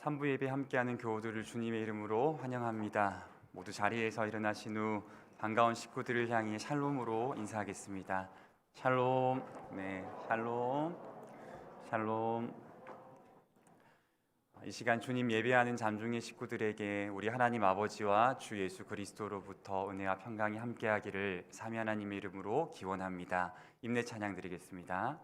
3부 예배 함께하는 교우들을 주님의 이름으로 환영합니다. 모두 자리에서 일어나신 후 반가운 식구들을 향해 샬롬으로 인사하겠습니다. 샬롬, 네, 샬롬, 샬롬. 이 시간 주님 예배하는 잠중의 식구들에게 우리 하나님 아버지와 주 예수 그리스도로부터 은혜와 평강이 함께하기를 삼위 하나님의 이름으로 기원합니다. 임내 찬양 드리겠습니다.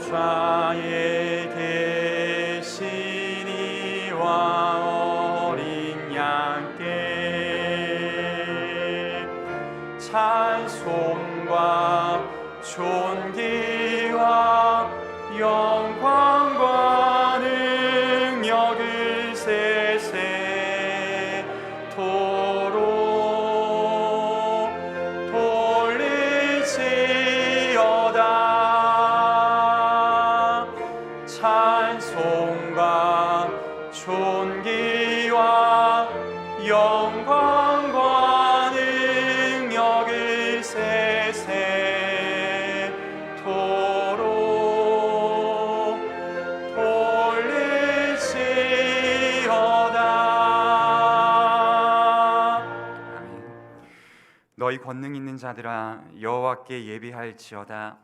보좌에 계신 이와 어린 양께 찬송과 존귀와 영광과 능력을 세세토록 돌리지어다. 찬송과 존귀와 영광과 능력을 세세토록 돌리지어다. 아멘. 너희 권능 있는 자들아 여호와께 예배할지어다.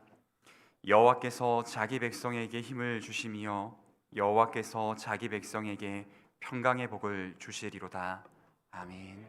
여호와께서 자기 백성에게 힘을 주시며 여호와께서 자기 백성에게 평강의 복을 주시리로다. 아멘.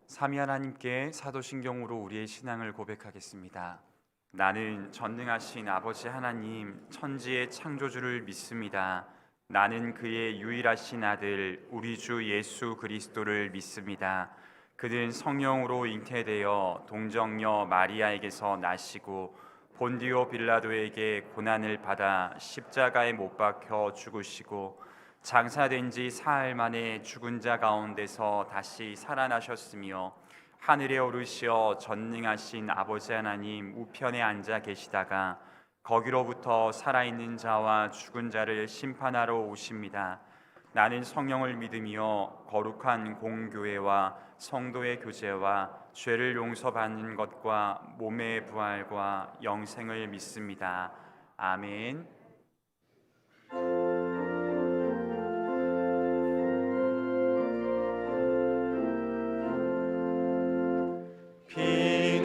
삼위 하나님께 사도신경으로 우리의 신앙을 고백하겠습니다. 나는 전능하신 아버지 하나님 천지의 창조주를 믿습니다. 나는 그의 유일하신 아들 우리 주 예수 그리스도를 믿습니다. 그는 성령으로 잉태되어 동정녀 마리아에게서 나시고 본디오 빌라도에게 고난을 받아 십자가에 못 박혀 죽으시고 장사된 지 사흘 만에 죽은 자 가운데서 다시 살아나셨으며 하늘에 오르시어 전능하신 아버지 하나님 우편에 앉아 계시다가 거기로부터 살아있는 자와 죽은 자를 심판하러 오십니다. 나는 성령을 믿으며 거룩한 공교회와 성도의 교제와 죄를 용서받는 것과 몸의 부활과 영생을 믿습니다. 아멘.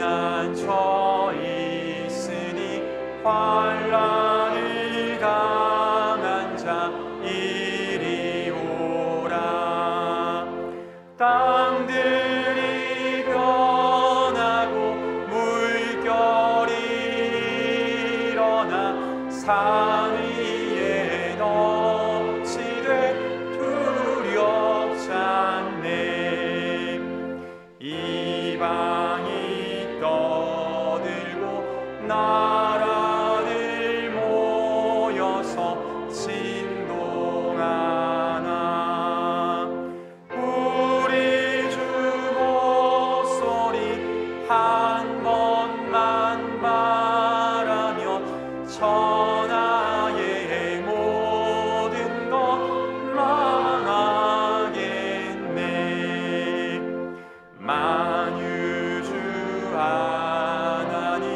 피난처 있으니 환난을 당한 자 이리 오라. 땅들이 변하고 물결이 일어나 산 위에 넘치되 두렵지 않네. 이방이 떠들고 나라들 모여서 진동하나. 우리 주 목소리 한 번만 말하면 천하의 모든 것 망하겠네. 만유주 하나님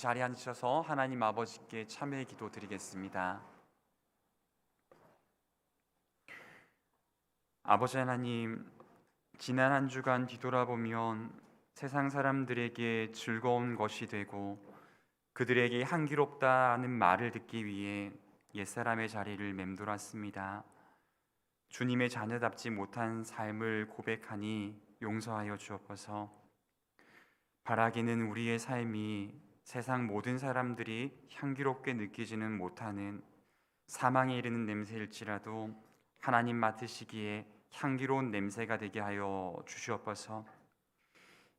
자리에 앉으셔서 하나님 아버지께 참회의 기도 드리겠습니다. 아버지 하나님, 지난 한 주간 뒤돌아보면 세상 사람들에게 즐거운 것이 되고 그들에게 향기롭다는 말을 듣기 위해 옛사람의 자리를 맴돌았습니다. 주님의 자녀답지 못한 삶을 고백하니 용서하여 주옵소서. 바라기는 우리의 삶이 세상 모든 사람들이 향기롭게 느끼지는 못하는 사망에 이르는 냄새일지라도 하나님 맡으시기에 향기로운 냄새가 되게 하여 주시옵소서.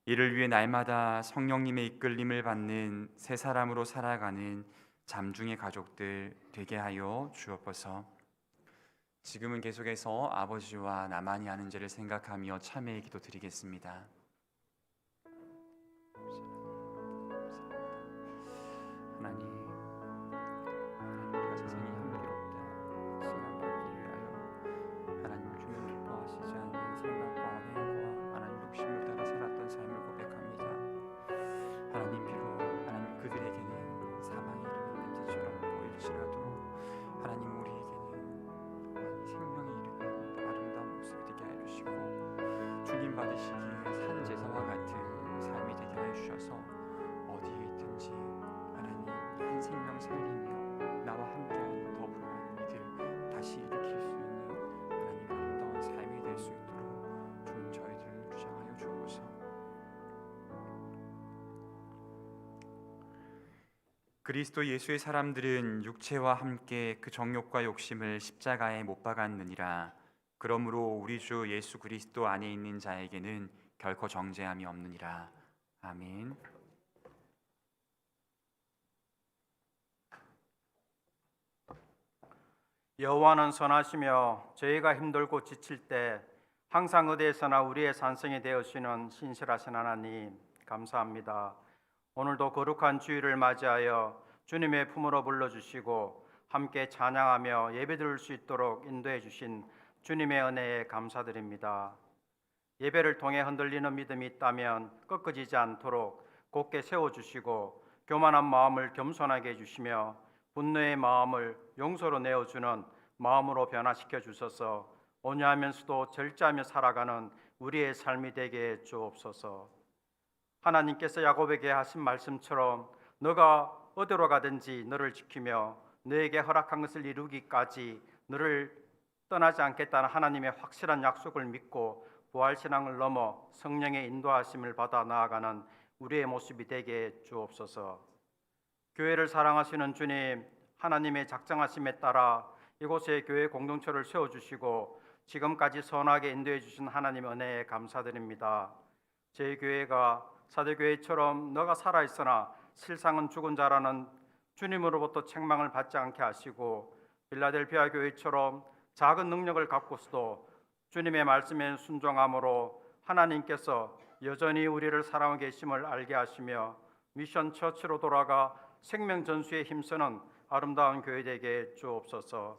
이를 위해 날마다 성령님의 이끌림을 받는 새 사람으로 살아가는 잠중의 가족들 되게 하여 주옵소서. 지금은 계속해서 아버지와 나만이 아는 죄를 생각하며 참회의 기도 드리겠습니다. 하나님, 우리가 세상이 향기롭다 칭함받기 위하여 하나님 주님 기뻐하시지 않는 생각과 행과 하나님 욕심을 따라 살았던 삶을 고백합니다. 하나님, 비록 하나님 그들에게는 사망이 이르는 냄새처럼 보일지라도 하나님 우리에게는 하나님 생명이 이르는 아름다운 모습이 되게 하여 주시고 주님 받으시기에 산 제사와 같은 삶이 되게 하여 주셔서 어디에 있든지 하나님 한 생명 살리며 나와 함께하는 더불어하는 이들 다시 일으킬 수 있는 하나님 아름다운 삶이 될 수 있도록 주님 저희들을 주장하여 주옵소서. 그리스도 예수의 사람들은 육체와 함께 그 정욕과 욕심을 십자가에 못 박았느니라. 그러므로 우리 주 예수 그리스도 안에 있는 자에게는 결코 정죄함이 없느니라. 아멘. 여호와는 선하시며 저희가 힘들고 지칠 때 항상 어디에서나 우리의 산성이 되어주시는 신실하신 하나님 감사합니다. 오늘도 거룩한 주일을 맞이하여 주님의 품으로 불러주시고 함께 찬양하며 예배드릴 수 있도록 인도해 주신 주님의 은혜에 감사드립니다. 예배를 통해 흔들리는 믿음이 있다면 꺾어지지 않도록 곧게 세워주시고 교만한 마음을 겸손하게 해주시며 분노의 마음을 용서로 내어주는 마음으로 변화시켜 주셔서 온유하면서도 절제하며 살아가는 우리의 삶이 되게 해 주옵소서. 하나님께서 야곱에게 하신 말씀처럼 너가 어디로 가든지 너를 지키며 너에게 허락한 것을 이루기까지 너를 떠나지 않겠다는 하나님의 확실한 약속을 믿고 부활신앙을 넘어 성령의 인도하심을 받아 나아가는 우리의 모습이 되게 해 주옵소서. 교회를 사랑하시는 주님, 하나님의 작정하심에 따라 이곳에 교회 공동체를 세워주시고 지금까지 선하게 인도해 주신 하나님의 은혜에 감사드립니다. 제 교회가 사도교회처럼 너가 살아있으나 실상은 죽은 자라는 주님으로부터 책망을 받지 않게 하시고 빌라델피아 교회처럼 작은 능력을 갖고서도 주님의 말씀에 순종함으로 하나님께서 여전히 우리를 사랑하고 계심을 알게 하시며 미션 처치로 돌아가 생명 전수에 힘쓰는 아름다운 교회 되게 주옵소서.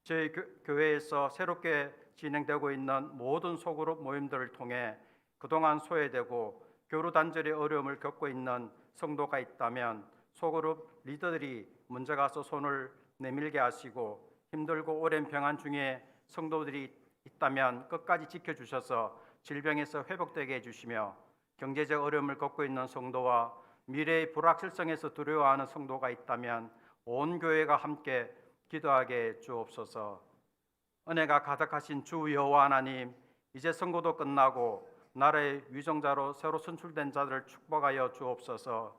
저희 교회에서 새롭게 진행되고 있는 모든 소그룹 모임들을 통해 그동안 소외되고 교류 단절의 어려움을 겪고 있는 성도가 있다면 소그룹 리더들이 먼저 가서 손을 내밀게 하시고 힘들고 오랜 병환 중에 성도들이 있다면 끝까지 지켜주셔서 질병에서 회복되게 해주시며 경제적 어려움을 겪고 있는 성도와 미래의 불확실성에서 두려워하는 성도가 있다면 온 교회가 함께 기도하게 주옵소서. 은혜가 가득하신 주 여호와 하나님, 이제 선거도 끝나고 나라의 위정자로 새로 선출된 자들을 축복하여 주옵소서.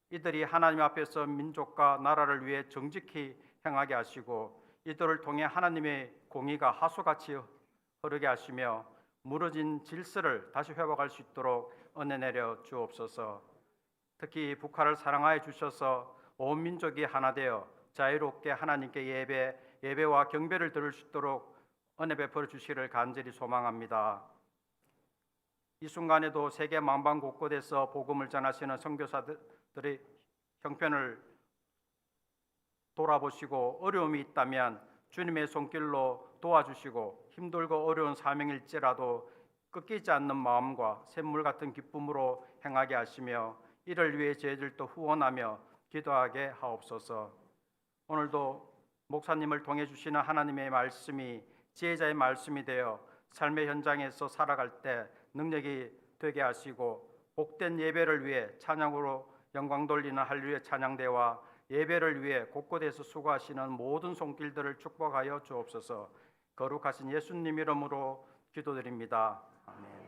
이들이 하나님 앞에서 민족과 나라를 위해 정직히 행하게 하시고 이들을 통해 하나님의 공의가 하수같이 흐르게 하시며 무너진 질서를 다시 회복할 수 있도록 은혜 내려 주옵소서. 특히 북한을 사랑하여 주셔서 온 민족이 하나 되어 자유롭게 하나님께 예배와 경배를 드릴 수 있도록 은혜 베풀어 주시기를 간절히 소망합니다. 이 순간에도 세계 만방 곳곳에서 복음을 전하시는 선교사들의 형편을 돌아보시고 어려움이 있다면 주님의 손길로 도와주시고 힘들고 어려운 사명일지라도 꺾이지 않는 마음과 샘물 같은 기쁨으로 행하게 하시며 이를 위해 저희들도 후원하며 기도하게 하옵소서. 오늘도 목사님을 통해 주시는 하나님의 말씀이 지혜자의 말씀이 되어 삶의 현장에서 살아갈 때 능력이 되게 하시고, 복된 예배를 위해 찬양으로 영광 돌리는 할렐루야 찬양대와 예배를 위해 곳곳에서 수고하시는 모든 손길들을 축복하여 주옵소서. 거룩하신 예수님 이름으로 기도드립니다. 아멘.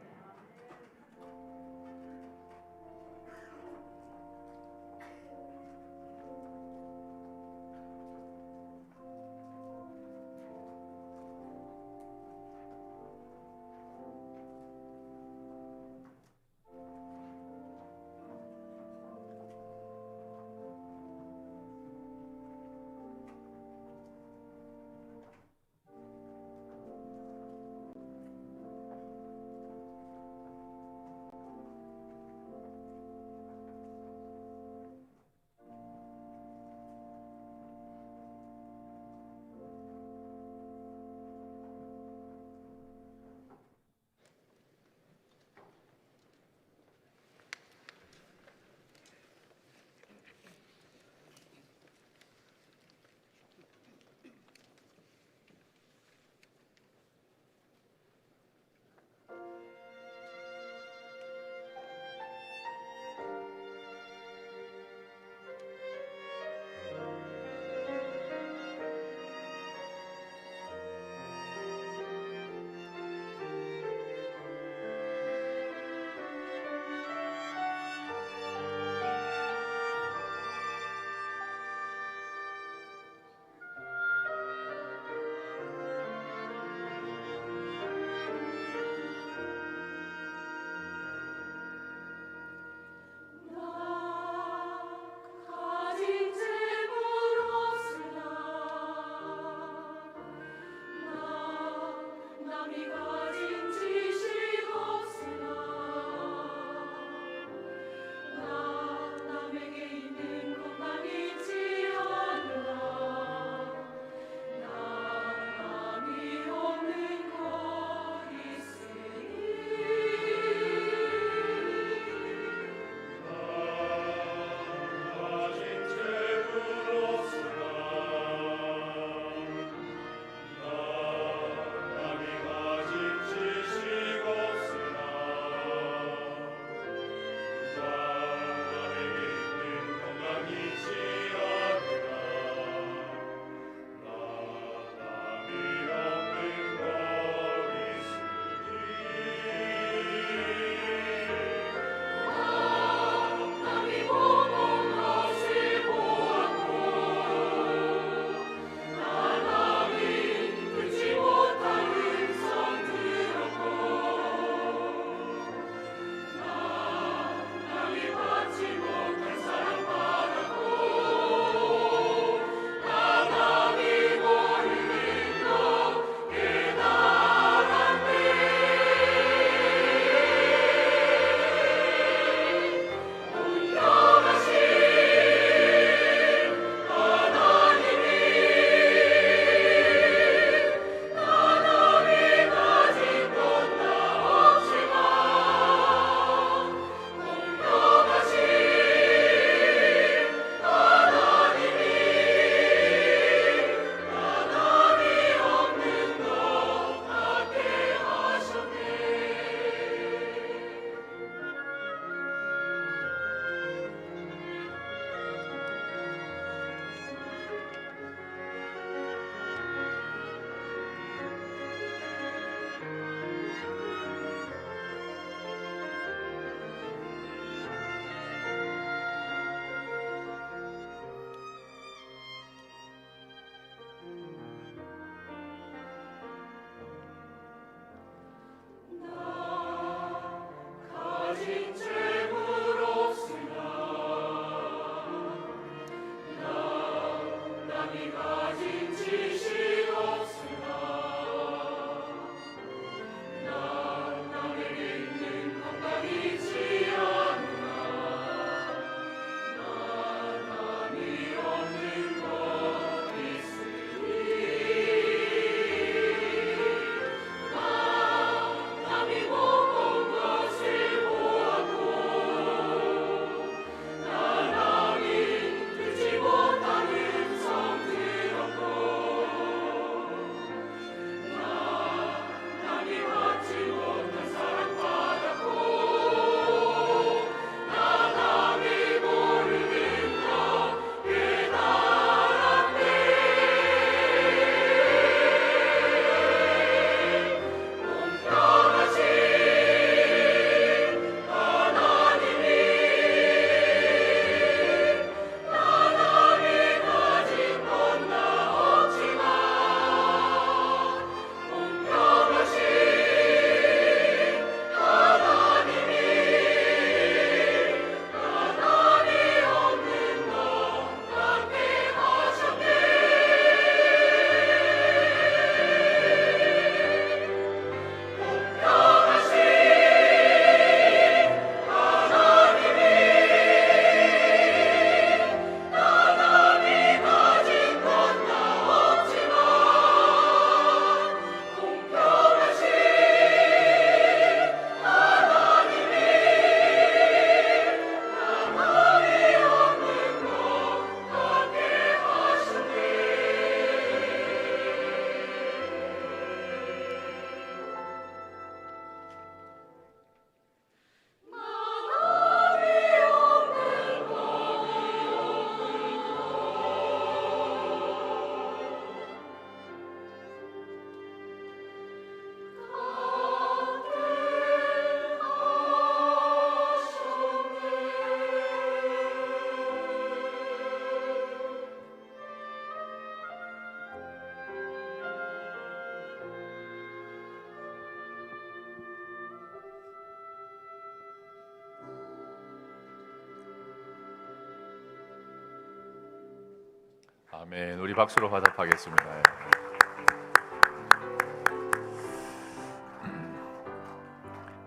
아멘. 우리 박수로 화답하겠습니다.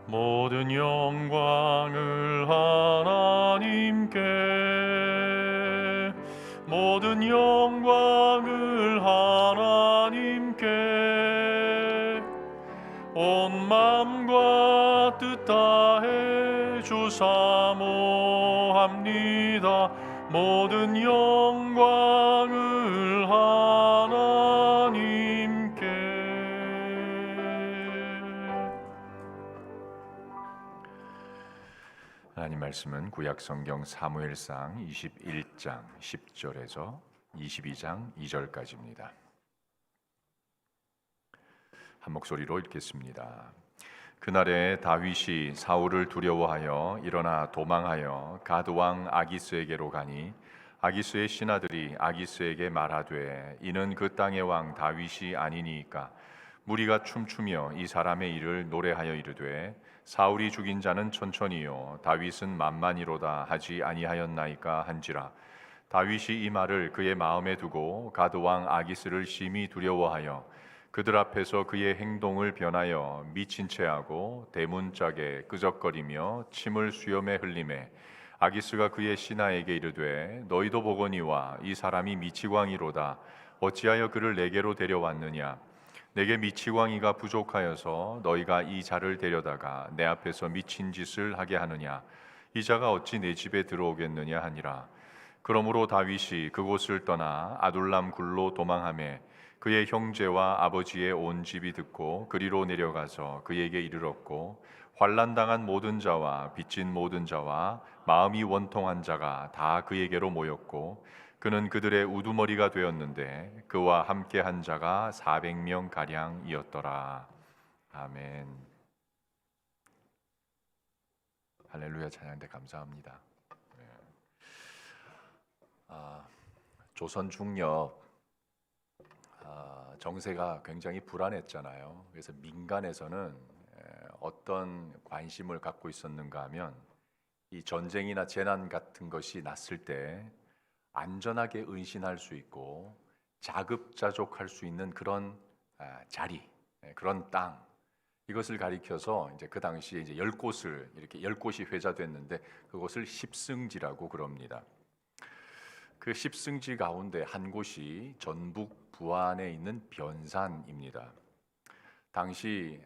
모든 영광을 하나님께, 모든 영광을 하나님께, 온 마음과 뜻 다해 주사모합니다. 모든 영광을 하나님께. 하나님 말씀은 구약 성경 사무엘상 21장 10절에서 22장 2절까지입니다. 한 목소리로 읽겠습니다. 그날에 다윗이 사울을 두려워하여 일어나 도망하여 가드 왕 아기스에게로 가니 아기스의 신하들이 아기스에게 말하되 이는 그 땅의 왕 다윗이 아니니까 무리가 춤추며 이 사람의 일을 노래하여 이르되 사울이 죽인 자는 천천히요 다윗은 만만히로다 하지 아니하였나이까 한지라. 다윗이 이 말을 그의 마음에 두고 가드 왕 아기스를 심히 두려워하여 그들 앞에서 그의 행동을 변하여 미친 채하고 대문짝에 끄적거리며 침을 수염에 흘리매 아기스가 그의 신하에게 이르되 너희도 보거니와 이 사람이 미치광이로다. 어찌하여 그를 내게로 데려왔느냐? 내게 미치광이가 부족하여서 너희가 이 자를 데려다가 내 앞에서 미친 짓을 하게 하느냐? 이 자가 어찌 내 집에 들어오겠느냐 하니라. 그러므로 다윗이 그곳을 떠나 아둘람 굴로 도망하매 그의 형제와 아버지의 온 집이 듣고 그리로 내려가서 그에게 이르렀고 환난당한 모든 자와 빚진 모든 자와 마음이 원통한 자가 다 그에게로 모였고 그는 그들의 우두머리가 되었는데 그와 함께 한 자가 400명 가량이었더라. 아멘. 할렐루야. 찬양대 감사합니다. 조선 중엽 정세가 굉장히 불안했잖아요. 그래서 민간에서는 어떤 관심을 갖고 있었는가 하면 이 전쟁이나 재난 같은 것이 났을 때 안전하게 은신할 수 있고 자급자족할 수 있는 그런 자리, 그런 땅, 이것을 가리켜서 이제 그 당시에 이제 10곳을 이렇게 10곳이 회자됐는데 그곳을 십승지라고 그럽니다. 그 십승지 가운데 한 곳이 전북 부안에 있는 변산입니다. 당시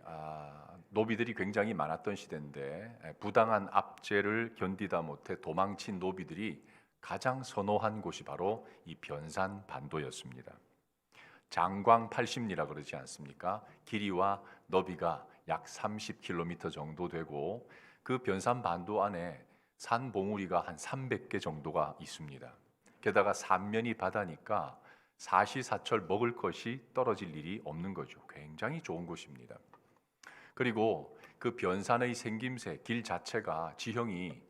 노비들이 굉장히 많았던 시대인데 부당한 압제를 견디다 못해 도망친 노비들이 가장 선호한 곳이 바로 이 변산 반도였습니다. 장광 80리라 그러지 않습니까? 길이와 너비가 약 30km 정도 되고 그 변산 반도 안에 산 봉우리가 한 300개 정도가 있습니다. 게다가 삼면이 바다니까 사시사철 먹을 것이 떨어질 일이 없는 거죠. 굉장히 좋은 곳입니다. 그리고 그 변산의 생김새, 길 자체가 지형이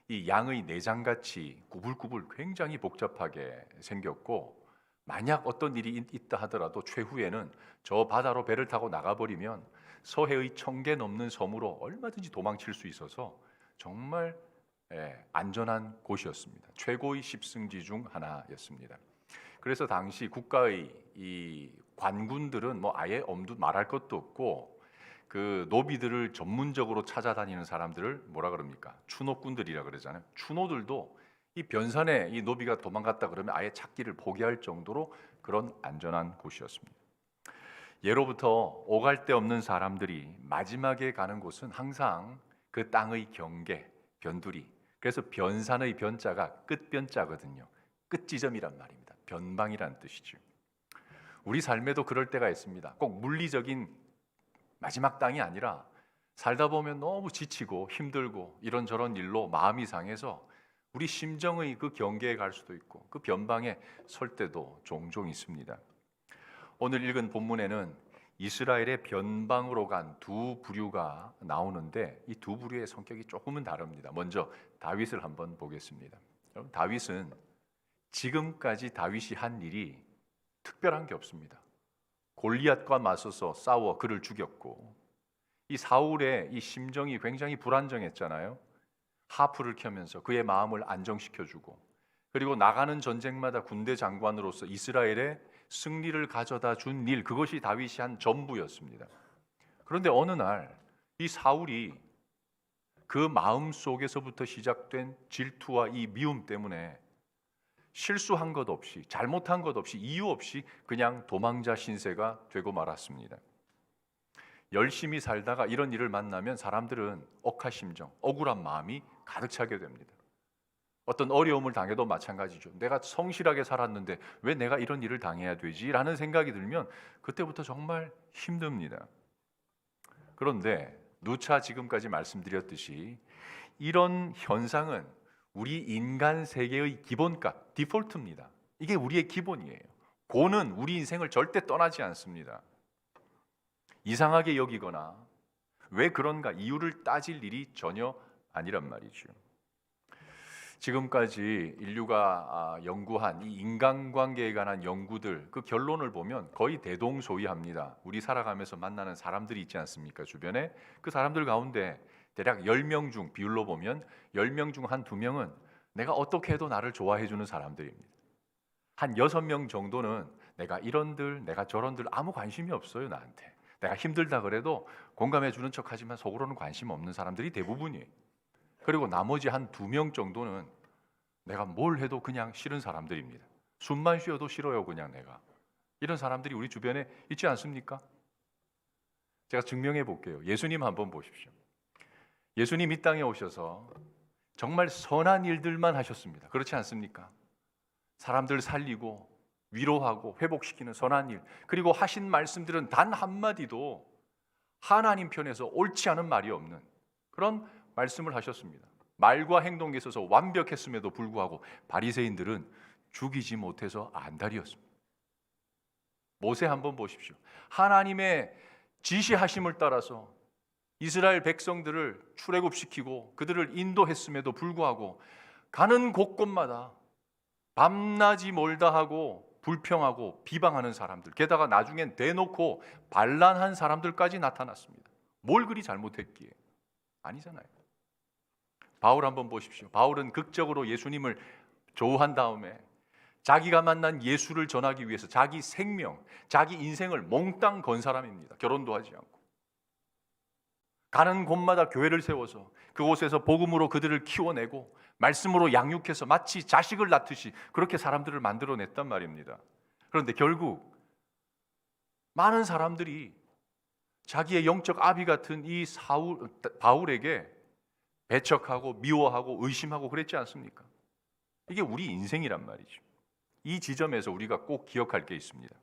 이 양의 내장같이 구불구불 굉장히 복잡하게 생겼고 만약 어떤 일이 있다 하더라도 최후에는 저 바다로 배를 타고 나가버리면 서해의 1000개 넘는 섬으로 얼마든지 도망칠 수 있어서 정말 안전한 곳이었습니다. 최고의 십승지 중 하나였습니다. 그래서 당시 국가의 이 관군들은 뭐 아예 엄두 말할 것도 없고 그 노비들을 전문적으로 찾아다니는 사람들을 뭐라 그럽니까? 추노꾼들이라 그러잖아요. 추노들도 이 변산에 이 노비가 도망갔다 그러면 아예 찾기를 포기할 정도로 그런 안전한 곳이었습니다. 예로부터 오갈 데 없는 사람들이 마지막에 가는 곳은 항상 그 땅의 경계, 변두리. 그래서 변산의 변자가 끝변자거든요. 끝지점이란 말입니다. 변방이라는 뜻이죠. 우리 삶에도 그럴 때가 있습니다. 꼭 물리적인 마지막 땅이 아니라 살다 보면 너무 지치고 힘들고 이런저런 일로 마음이 상해서 우리 심정의 그 경계에 갈 수도 있고 그 변방에 설 때도 종종 있습니다. 오늘 읽은 본문에는 이스라엘의 변방으로 간 두 부류가 나오는데 이 두 부류의 성격이 조금은 다릅니다. 먼저 다윗을 한번 보겠습니다. 여러분, 다윗은 지금까지 다윗이 한 일이 특별한 게 없습니다. 골리앗과 맞서서 싸워 그를 죽였고 이 사울의 이 심정이 굉장히 불안정했잖아요. 하프를 켜면서 그의 마음을 안정시켜주고 그리고 나가는 전쟁마다 군대 장관으로서 이스라엘의 승리를 가져다 준 일, 그것이 다윗이 한 전부였습니다. 그런데 어느 날 이 사울이 그 마음 속에서부터 시작된 질투와 이 미움 때문에 실수한 것 없이, 잘못한 것 없이, 이유 없이 그냥 도망자 신세가 되고 말았습니다. 열심히 살다가 이런 일을 만나면 사람들은 억하심정, 억울한 마음이 가득 차게 됩니다. 어떤 어려움을 당해도 마찬가지죠. 내가 성실하게 살았는데 왜 내가 이런 일을 당해야 되지? 라는 생각이 들면 그때부터 정말 힘듭니다. 그런데 누차 지금까지 말씀드렸듯이 이런 현상은 우리 인간 세계의 기본값, 디폴트입니다. 이게 우리의 기본이에요. 고는 우리 인생을 절대 떠나지 않습니다. 이상하게 여기거나 왜 그런가 이유를 따질 일이 전혀 아니란 말이죠. 지금까지 인류가 연구한 이 인간관계에 관한 연구들, 그 결론을 보면 거의 대동소이합니다. 우리 살아가면서 만나는 사람들이 있지 않습니까? 주변에 그 사람들 가운데 대략 10명 중 비율로 보면 10명 중 한 2명은 내가 어떻게 해도 나를 좋아해 주는 사람들입니다. 한 6명 정도는 내가 이런들, 내가 저런들 아무 관심이 없어요, 나한테. 내가 힘들다 그래도 공감해 주는 척하지만 속으로는 관심 없는 사람들이 대부분이에요. 그리고 나머지 한 2명 정도는 내가 뭘 해도 그냥 싫은 사람들입니다. 숨만 쉬어도 싫어요, 그냥 내가. 이런 사람들이 우리 주변에 있지 않습니까? 제가 증명해 볼게요. 예수님 한번 보십시오. 예수님 이 땅에 오셔서 정말 선한 일들만 하셨습니다. 그렇지 않습니까? 사람들 살리고 위로하고 회복시키는 선한 일, 그리고 하신 말씀들은 단 한마디도 하나님 편에서 옳지 않은 말이 없는 그런 말씀을 하셨습니다. 말과 행동에 있어서 완벽했음에도 불구하고 바리새인들은 죽이지 못해서 안달이었습니다. 모세 한번 보십시오. 하나님의 지시하심을 따라서 이스라엘 백성들을 출애굽시키고 그들을 인도했음에도 불구하고 가는 곳곳마다 밤낮이 멀다 하고 불평하고 비방하는 사람들, 게다가 나중엔 대놓고 반란한 사람들까지 나타났습니다. 뭘 그리 잘못했기에? 아니잖아요. 바울 한번 보십시오. 바울은 극적으로 예수님을 조우한 다음에 자기가 만난 예수를 전하기 위해서 자기 생명, 자기 인생을 몽땅 건 사람입니다. 결혼도 하지 않고 가는 곳마다 교회를 세워서 그곳에서 복음으로 그들을 키워내고 말씀으로 양육해서 마치 자식을 낳듯이 그렇게 사람들을 만들어냈단 말입니다. 그런데 결국 많은 사람들이 자기의 영적 아비 같은 이 바울에게 배척하고 미워하고 의심하고 그랬지 않습니까? 이게 우리 인생이란 말이죠. 이 지점에서 우리가 꼭 기억할 게 있습니다.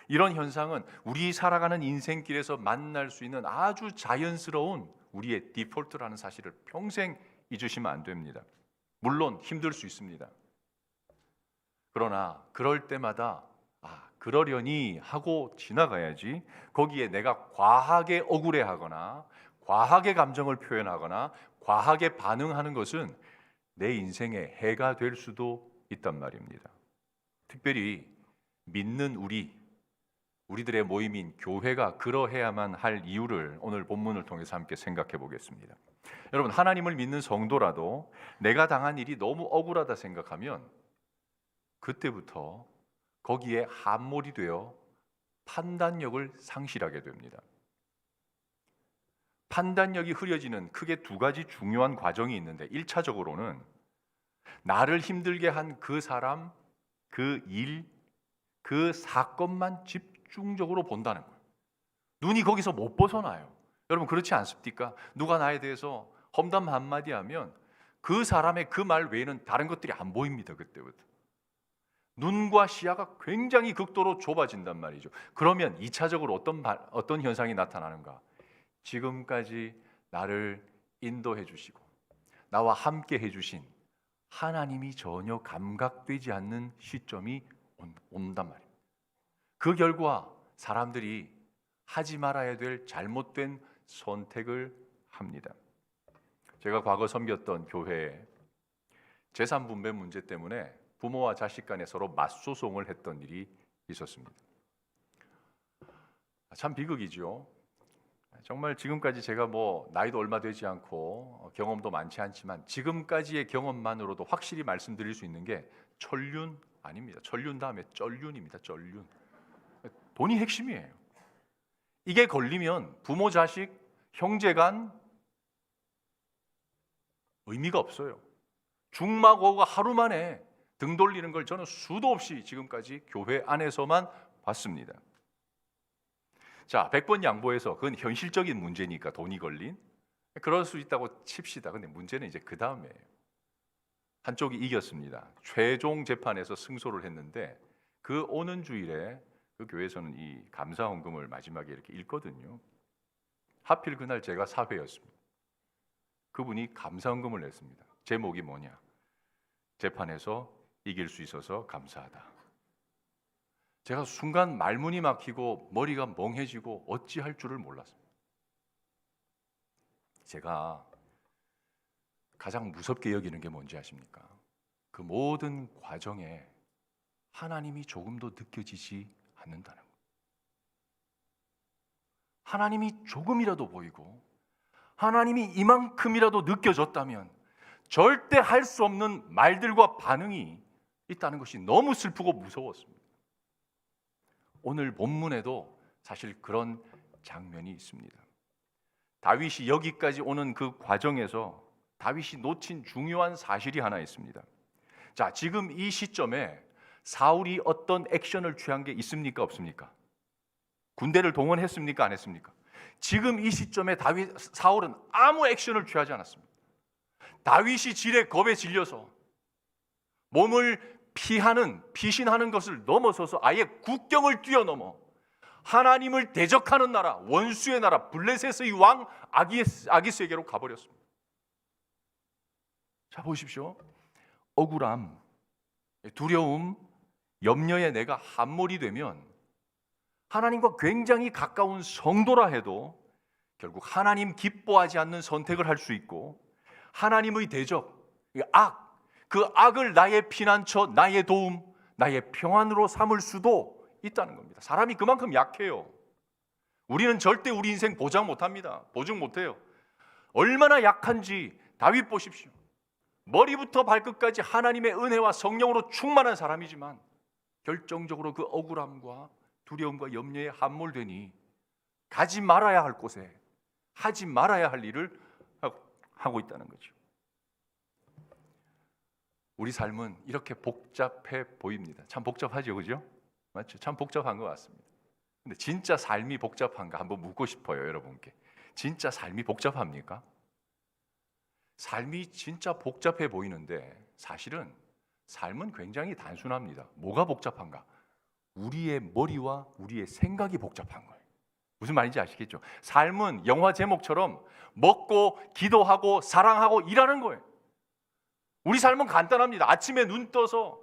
이런 현상은 우리 살아가는 인생길에서 만날 수 있는 아주 자연스러운 우리의 디폴트라는 사실을 평생 잊으시면 안 됩니다. 물론 힘들 수 있습니다. 그러나 그럴 때마다 그러려니 하고 지나가야지, 거기에 내가 과하게 억울해하거나 과하게 감정을 표현하거나 과하게 반응하는 것은 내 인생에 해가 될 수도 있단 말입니다. 특별히 믿는 우리들의 모임인 교회가 그러해야만 할 이유를 오늘 본문을 통해서 함께 생각해 보겠습니다. 여러분, 하나님을 믿는 성도라도 내가 당한 일이 너무 억울하다 생각하면 그때부터 거기에 함몰이 되어 판단력을 상실하게 됩니다. 판단력이 흐려지는 크게 2가지 중요한 과정이 있는데, 1차적으로는 나를 힘들게 한 그 사람, 그 일, 그 사건만 집중적으로 본다는 거예요. 눈이 거기서 못 벗어나요. 여러분, 그렇지 않습니까? 누가 나에 대해서 험담 한마디 하면 그 사람의 그 말 외에는 다른 것들이 안 보입니다. 그때부터 눈과 시야가 굉장히 극도로 좁아진단 말이죠. 그러면 2차적으로 어떤 현상이 나타나는가? 지금까지 나를 인도해 주시고 나와 함께 해주신 하나님이 전혀 감각되지 않는 시점이 온단 말이에요. 그 결과 사람들이 하지 말아야 될 잘못된 선택을 합니다. 제가 과거 섬겼던 교회에 재산 분배 문제 때문에 부모와 자식 간에 서로 맞소송을 했던 일이 있었습니다. 참 비극이죠. 정말 지금까지 제가 뭐 나이도 얼마 되지 않고 경험도 많지 않지만 지금까지의 경험만으로도 확실히 말씀드릴 수 있는 게 천륜 아닙니다. 천륜 다음에 쩔륜입니다. 쩔륜. 돈이 핵심이에요. 이게 걸리면 부모, 자식, 형제간 의미가 없어요. 중마고가 하루 만에 등 돌리는 걸 저는 수도 없이 지금까지 교회 안에서만 봤습니다. 자, 100번 양보해서 그건 현실적인 문제니까 돈이 걸린 그럴 수 있다고 칩시다. 근데 문제는 이제 그 다음에요. 한쪽이 이겼습니다. 최종 재판에서 승소를 했는데 그 오는 주일에 그 교회에서는 이 감사헌금을 마지막에 이렇게 읽거든요. 하필 그날 제가 사회였습니다. 그분이 감사헌금을 냈습니다. 제목이 뭐냐? 재판에서 이길 수 있어서 감사하다. 제가 순간 말문이 막히고 머리가 멍해지고 어찌할 줄을 몰랐습니다. 제가 가장 무섭게 여기는 게 뭔지 아십니까? 그 모든 과정에 하나님이 조금도 느껴지지 않는다는 것. 하나님이 조금이라도 보이고 하나님이 이만큼이라도 느껴졌다면 절대 할 수 없는 말들과 반응이 있다는 것이 너무 슬프고 무서웠습니다. 오늘 본문에도 사실 그런 장면이 있습니다. 다윗이 여기까지 오는 그 과정에서 다윗이 놓친 중요한 사실이 하나 있습니다. 자, 지금 이 시점에 사울이 어떤 액션을 취한 게 있습니까? 없습니까? 군대를 동원했습니까? 안 했습니까? 지금 이 시점에 사울은 아무 액션을 취하지 않았습니다. 다윗이 질에 겁에 질려서 몸을 피신하는 것을 넘어서서 아예 국경을 뛰어넘어 하나님을 대적하는 나라, 원수의 나라, 블레셋의 왕 아기스에게로 가버렸습니다. 자, 보십시오. 억울함, 두려움, 염려에 내가 함몰이 되면 하나님과 굉장히 가까운 성도라 해도 결국 하나님 기뻐하지 않는 선택을 할 수 있고 하나님의 대적, 그 악을 나의 피난처, 나의 도움, 나의 평안으로 삼을 수도 있다는 겁니다. 사람이 그만큼 약해요. 우리는 절대 우리 인생 보장 못합니다. 보증 못해요. 얼마나 약한지 다윗 보십시오. 머리부터 발끝까지 하나님의 은혜와 성령으로 충만한 사람이지만 결정적으로 그 억울함과 두려움과 염려에 함몰되니 가지 말아야 할 곳에 하지 말아야 할 일을 하고 있다는 거죠. 우리 삶은 이렇게 복잡해 보입니다. 참 복잡하죠, 그죠? 맞죠? 참 복잡한 것 같습니다. 근데 진짜 삶이 복잡한가 한번 묻고 싶어요, 여러분께. 진짜 삶이 복잡합니까? 삶이 진짜 복잡해 보이는데 사실은 삶은 굉장히 단순합니다. 뭐가 복잡한가? 우리의 머리와 우리의 생각이 복잡한 거예요. 무슨 말인지 아시겠죠? 삶은 영화 제목처럼 먹고 기도하고 사랑하고 일하는 거예요. 우리 삶은 간단합니다. 아침에 눈 떠서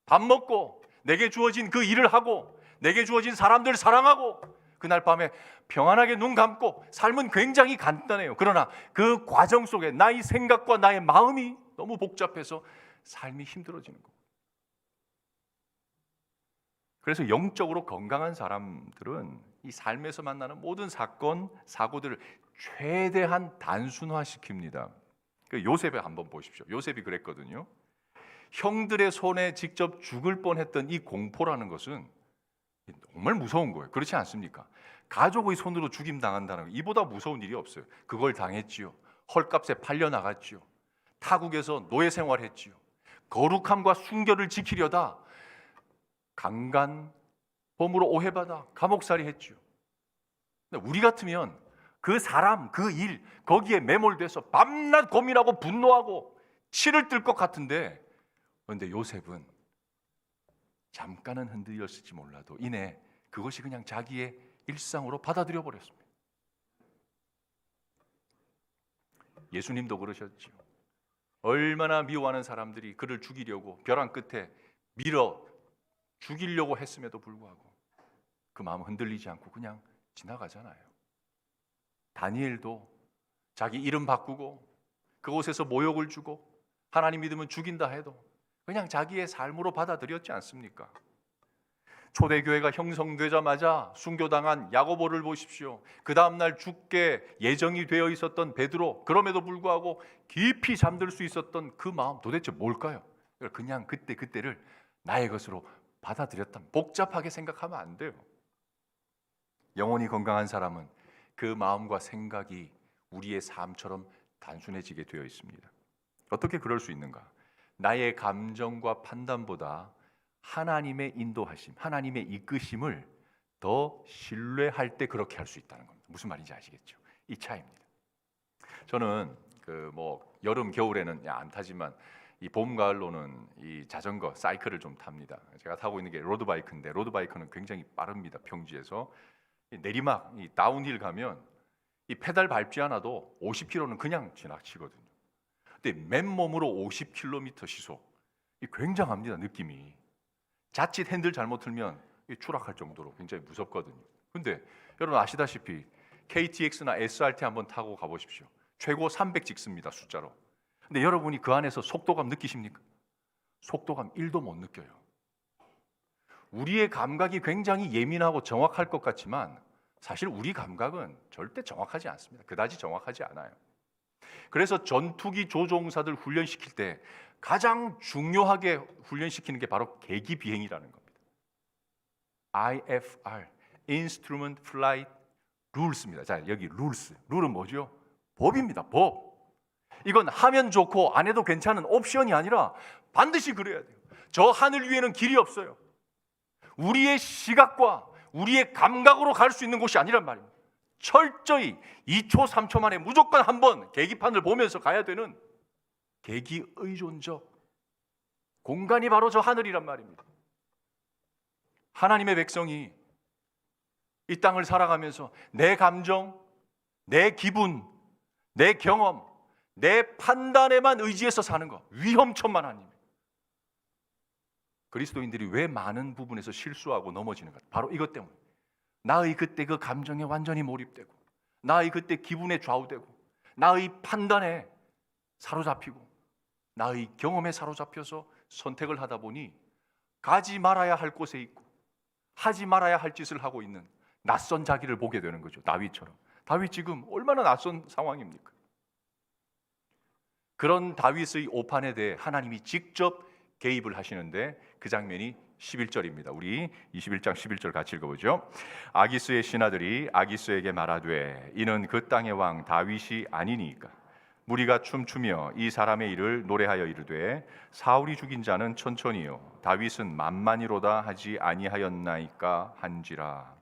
밥 먹고 내게 주어진 그 일을 하고 내게 주어진 사람들 사랑하고 그날 밤에 평안하게 눈 감고 삶은 굉장히 간단해요. 그러나 그 과정 속에 나의 생각과 나의 마음이 너무 복잡해서 삶이 힘들어지는 거예요. 그래서 영적으로 건강한 사람들은 이 삶에서 만나는 모든 사건, 사고들을 최대한 단순화시킵니다. 그 요셉을 한번 보십시오. 요셉이 그랬거든요. 형들의 손에 직접 죽을 뻔했던 이 공포라는 것은 정말 무서운 거예요. 그렇지 않습니까? 가족의 손으로 죽임 당한다는 거, 이보다 무서운 일이 없어요. 그걸 당했지요. 헐값에 팔려 나갔지요. 타국에서 노예 생활했지요. 거룩함과 순결을 지키려다 강간범으로 오해받아 감옥살이 했지요. 우리 같으면 그 사람, 그 일, 거기에 매몰돼서 밤낮 고민하고 분노하고 치를 뜰 것 같은데, 그런데 요셉은 잠깐은 흔들렸을지 몰라도 이내 그것이 그냥 자기의 일상으로 받아들여 버렸습니다. 예수님도 그러셨죠. 얼마나 미워하는 사람들이 그를 죽이려고 벼랑 끝에 밀어 죽이려고 했음에도 불구하고 그 마음 흔들리지 않고 그냥 지나가잖아요. 다니엘도 자기 이름 바꾸고 그곳에서 모욕을 주고 하나님 믿으면 죽인다 해도 그냥 자기의 삶으로 받아들였지 않습니까? 초대교회가 형성되자마자 순교당한 야고보를 보십시오. 그 다음날 죽게 예정이 되어 있었던 베드로, 그럼에도 불구하고 깊이 잠들 수 있었던 그 마음 도대체 뭘까요? 그냥 그때를 나의 것으로 받아들였다. 복잡하게 생각하면 안 돼요. 영혼이 건강한 사람은 그 마음과 생각이 우리의 삶처럼 단순해지게 되어 있습니다. 어떻게 그럴 수 있는가? 나의 감정과 판단보다 하나님의 인도하심, 하나님의 이끄심을 더 신뢰할 때 그렇게 할 수 있다는 겁니다. 무슨 말인지 아시겠죠? 이 차이입니다. 저는 여름 겨울에는 안 타지만 이 봄 가을로는 이 자전거 사이클을 좀 탑니다. 제가 타고 있는 게 로드바이크인데 로드바이크는 굉장히 빠릅니다. 평지에서 내리막 이 다운힐 가면 이 페달 밟지 않아도 50km는 그냥 지나치거든요. 근데 맨몸으로 50km 시속, 이 굉장합니다. 느낌이. 자칫 핸들 잘못 틀면 추락할 정도로 굉장히 무섭거든요. 근데 여러분 아시다시피 KTX나 SRT 한번 타고 가보십시오. 최고 300 찍습니다. 숫자로. 근데 여러분이 그 안에서 속도감 느끼십니까? 속도감 1도 못 느껴요. 우리의 감각이 굉장히 예민하고 정확할 것 같지만 사실 우리 감각은 절대 정확하지 않습니다. 그다지 정확하지 않아요. 그래서 전투기 조종사들 훈련시킬 때 가장 중요하게 훈련시키는 게 바로 계기 비행이라는 겁니다. IFR, Instrument Flight Rules입니다. 자, 여기 룰스. 룰은 뭐죠? 법입니다. 법. 이건 하면 좋고 안 해도 괜찮은 옵션이 아니라 반드시 그래야 돼요. 저 하늘 위에는 길이 없어요. 우리의 시각과 우리의 감각으로 갈 수 있는 곳이 아니란 말입니다. 철저히 2초, 3초 만에 무조건 한번 계기판을 보면서 가야 되는 계기 의존적 공간이 바로 저 하늘이란 말입니다. 하나님의 백성이 이 땅을 살아가면서 내 감정, 내 기분, 내 경험, 내 판단에만 의지해서 사는 것, 위험천만합니다. 그리스도인들이 왜 많은 부분에서 실수하고 넘어지는가? 바로 이것 때문에. 나의 그때 그 감정에 완전히 몰입되고, 나의 그때 기분에 좌우되고, 나의 판단에 사로잡히고, 나의 경험에 사로잡혀서 선택을 하다 보니 가지 말아야 할 곳에 있고 하지 말아야 할 짓을 하고 있는 낯선 자기를 보게 되는 거죠. 다윗처럼. 다윗 지금 얼마나 낯선 상황입니까? 그런 다윗의 오판에 대해 하나님이 직접 개입을 하시는데 그 장면이 11절입니다. 우리 21장 11절 같이 읽어보죠. 아기스의 신하들이 아기스에게 말하되 이는 그 땅의 왕 다윗이 아니니까 무리가 춤추며 이 사람의 일을 노래하여 이르되 사울이 죽인 자는 천천히요 다윗은 만만이로다 하지 아니하였나이까 한지라.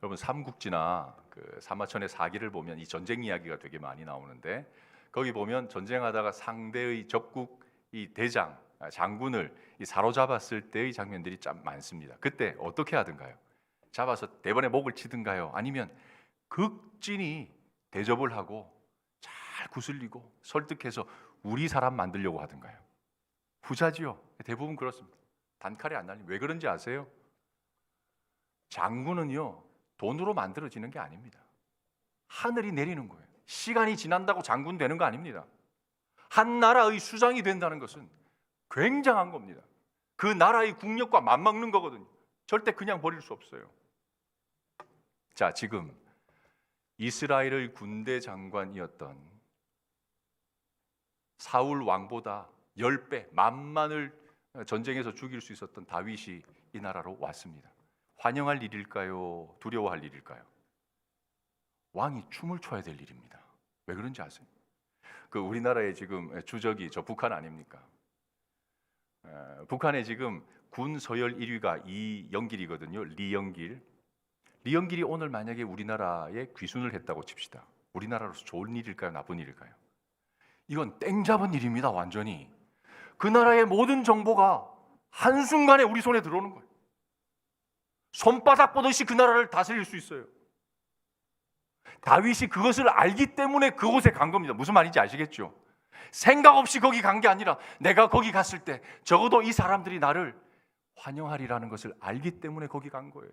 여러분 삼국지나 그 사마천의 사기를 보면 이 전쟁 이야기가 되게 많이 나오는데 거기 보면 전쟁하다가 상대의 적국 이 대장 장군을 사로잡았을 때의 장면들이 참 많습니다. 그때 어떻게 하든가요? 잡아서 대번에 목을 치든가요? 아니면 극진히 대접을 하고 잘 구슬리고 설득해서 우리 사람 만들려고 하든가요? 후자지요. 대부분 그렇습니다. 단칼에 안 날리면. 왜 그런지 아세요? 장군은요 돈으로 만들어지는 게 아닙니다. 하늘이 내리는 거예요. 시간이 지난다고 장군 되는 거 아닙니다. 한 나라의 수장이 된다는 것은 굉장한 겁니다. 그 나라의 국력과 맞먹는 거거든요. 절대 그냥 버릴 수 없어요. 자, 지금 이스라엘의 군대 장관이었던 사울 왕보다 10배, 만만을 전쟁에서 죽일 수 있었던 다윗이 이 나라로 왔습니다. 환영할 일일까요? 두려워할 일일까요? 왕이 춤을 춰야 될 일입니다. 왜 그런지 아세요? 그 우리나라의 지금 주적이 저 북한 아닙니까? 북한에 지금 군 서열 1위가 이영길이거든요. 리영길이 오늘 만약에 우리나라에 귀순을 했다고 칩시다. 우리나라로서 좋은 일일까요? 나쁜 일일까요? 이건 땡 잡은 일입니다. 완전히. 그 나라의 모든 정보가 한순간에 우리 손에 들어오는 거예요. 손바닥 보듯이 그 나라를 다스릴 수 있어요. 다윗이 그것을 알기 때문에 그곳에 간 겁니다. 무슨 말인지 아시겠죠? 생각 없이 거기 간 게 아니라 내가 거기 갔을 때 적어도 이 사람들이 나를 환영하리라는 것을 알기 때문에 거기 간 거예요.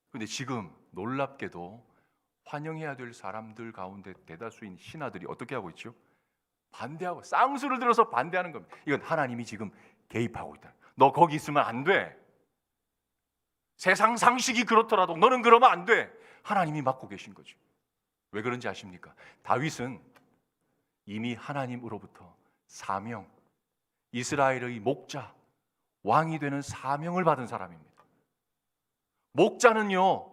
그런데 지금 놀랍게도 환영해야 될 사람들 가운데 대다수인 신하들이 어떻게 하고 있죠? 반대하고 쌍수를 들어서 반대하는 겁니다. 이건 하나님이 지금 개입하고 있다. 너 거기 있으면 안 돼. 세상 상식이 그렇더라도 너는 그러면 안 돼. 하나님이 맡고 계신 거죠. 왜 그런지 아십니까? 다윗은 이미 하나님으로부터 사명, 이스라엘의 목자, 왕이 되는 사명을 받은 사람입니다. 목자는요,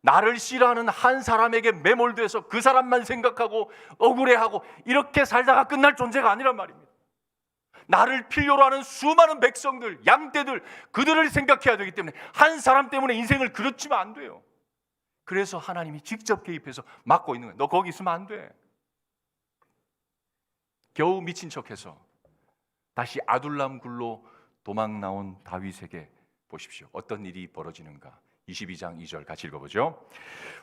나를 싫어하는 한 사람에게 매몰돼서 그 사람만 생각하고 억울해하고 이렇게 살다가 끝날 존재가 아니란 말입니다. 나를 필요로 하는 수많은 백성들, 양떼들, 그들을 생각해야 되기 때문에 한 사람 때문에 인생을 그르치면 안 돼요. 그래서 하나님이 직접 개입해서 막고 있는 거예요. 너 거기 있으면 안 돼. 겨우 미친 척해서 다시 아둘람 굴로 도망 나온 다윗에게 보십시오. 어떤 일이 벌어지는가. 22장 2절 같이 읽어보죠.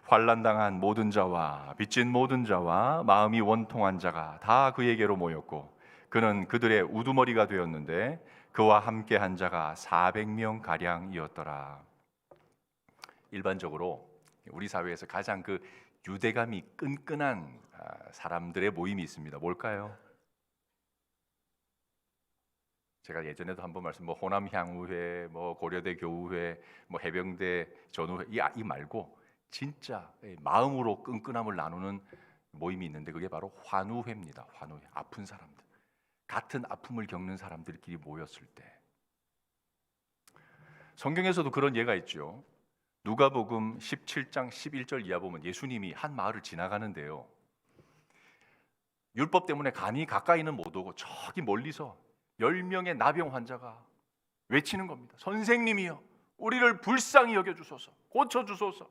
환난당한 모든 자와 빚진 모든 자와 마음이 원통한 자가 다 그에게로 모였고 그는 그들의 우두머리가 되었는데 그와 함께 한 자가 400명 가량이었더라. 일반적으로 우리 사회에서 가장 그 유대감이 끈끈한 사람들의 모임이 있습니다. 뭘까요? 제가 예전에도 한번 말씀, 호남 향우회, 고려대 교우회, 해병대 전우회 이 말고 진짜 마음으로 끈끈함을 나누는 모임이 있는데 그게 바로 환우회입니다. 환우회. 아픈 사람들, 같은 아픔을 겪는 사람들끼리 모였을 때. 성경에서도 그런 예가 있죠. 누가복음 17장 11절 이하 보면 예수님이 한 마을을 지나가는데요. 율법 때문에 감히 가까이는 못 오고 저기 멀리서 10명의 나병 환자가 외치는 겁니다. 선생님이여, 우리를 불쌍히 여겨주소서, 고쳐주소서.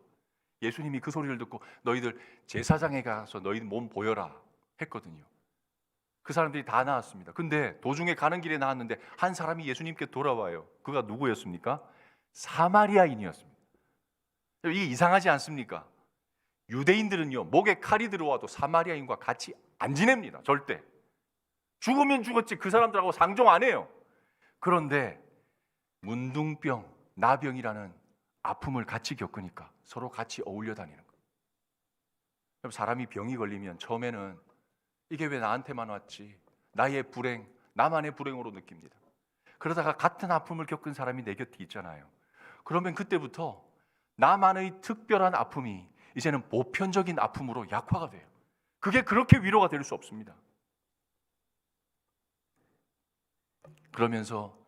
예수님이 그 소리를 듣고 너희들 제사장에 가서 너희 몸 보여라 했거든요. 그 사람들이 다 나왔습니다. 근데 도중에 가는 길에 나왔는데 한 사람이 예수님께 돌아와요. 그가 누구였습니까? 사마리아인이었습니다. 이게 이상하지 않습니까? 유대인들은요, 목에 칼이 들어와도 사마리아인과 같이 안 지냅니다. 절대. 죽으면 죽었지 그 사람들하고 상종 안 해요. 그런데 문둥병, 나병이라는 아픔을 같이 겪으니까 서로 같이 어울려 다니는 거예요. 그럼 사람이 병이 걸리면 처음에는 이게 왜 나한테만 왔지? 나의 불행, 나만의 불행으로 느낍니다. 그러다가 같은 아픔을 겪은 사람이 내 곁에 있잖아요. 그러면 그때부터 나만의 특별한 아픔이 이제는 보편적인 아픔으로 약화가 돼요. 그게 그렇게 위로가 될 수 없습니다. 그러면서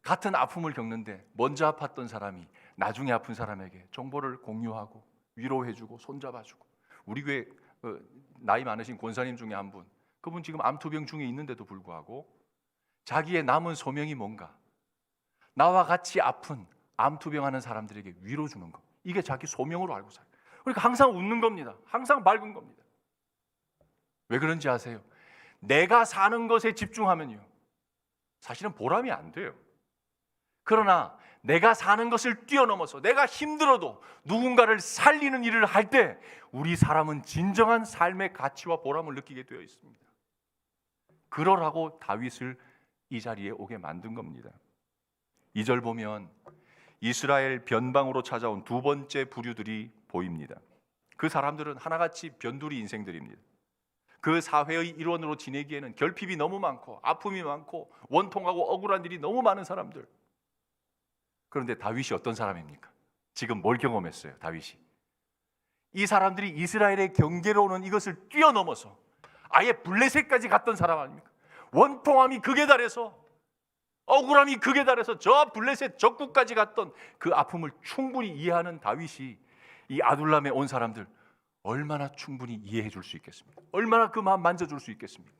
같은 아픔을 겪는데 먼저 아팠던 사람이 나중에 아픈 사람에게 정보를 공유하고 위로해주고 손잡아주고. 우리 교회 나이 많으신 권사님 중에 한 분, 그분 지금 암투병 중에 있는데도 불구하고 자기의 남은 소명이 뭔가, 나와 같이 아픈 암투병하는 사람들에게 위로 주는 것, 이게 자기 소명으로 알고 살아요. 그러니까 항상 웃는 겁니다. 항상 밝은 겁니다. 왜 그런지 아세요? 내가 사는 것에 집중하면요, 사실은 보람이 안 돼요. 그러나 내가 사는 것을 뛰어넘어서 내가 힘들어도 누군가를 살리는 일을 할 때 우리 사람은 진정한 삶의 가치와 보람을 느끼게 되어 있습니다. 그러라고 다윗을 이 자리에 오게 만든 겁니다. 2절 보면 이스라엘 변방으로 찾아온 두 번째 부류들이 보입니다. 그 사람들은 하나같이 변두리 인생들입니다. 그 사회의 일원으로 지내기에는 결핍이 너무 많고 아픔이 많고 원통하고 억울한 일이 너무 많은 사람들. 그런데 다윗이 어떤 사람입니까? 지금 뭘 경험했어요? 다윗이 이 사람들이 이스라엘의 경계로는 이것을 뛰어넘어서 아예 블레셋까지 갔던 사람 아닙니까? 원통함이 극에 달해서, 억울함이 극에 달해서 저 블레셋 적국까지 갔던 그 아픔을 충분히 이해하는 다윗이 이 아둘람에 온 사람들 얼마나 충분히 이해해 줄 수 있겠습니까? 얼마나 그 마음 만져줄 수 있겠습니까?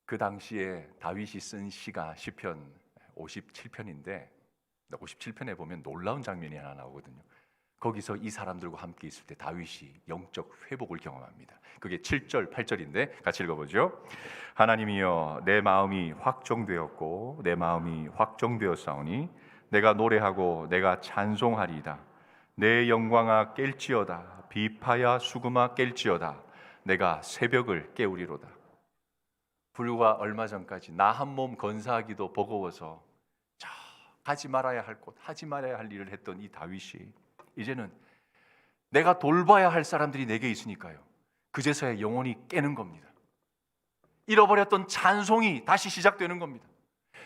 그 당시에 다윗이 쓴 시가 시편 57편인데 57편에 보면 놀라운 장면이 하나 나오거든요. 거기서 이 사람들과 함께 있을 때 다윗이 영적 회복을 경험합니다. 그게 7절, 8절인데 같이 읽어보죠. 하나님이여, 내 마음이 확정되었고 내 마음이 확정되었사오니 내가 노래하고 내가 찬송하리이다. 내 영광아 깰지어다. 비파야 수금아 깰지어다. 내가 새벽을 깨우리로다. 불과 얼마 전까지 나 한 몸 건사하기도 버거워서 하지 말아야 할 곳, 하지 말아야 할 일을 했던 이 다윗이 이제는 내가 돌봐야 할 사람들이 내게 있으니까요, 그제서야 영혼이 깨는 겁니다. 잃어버렸던 찬송이 다시 시작되는 겁니다.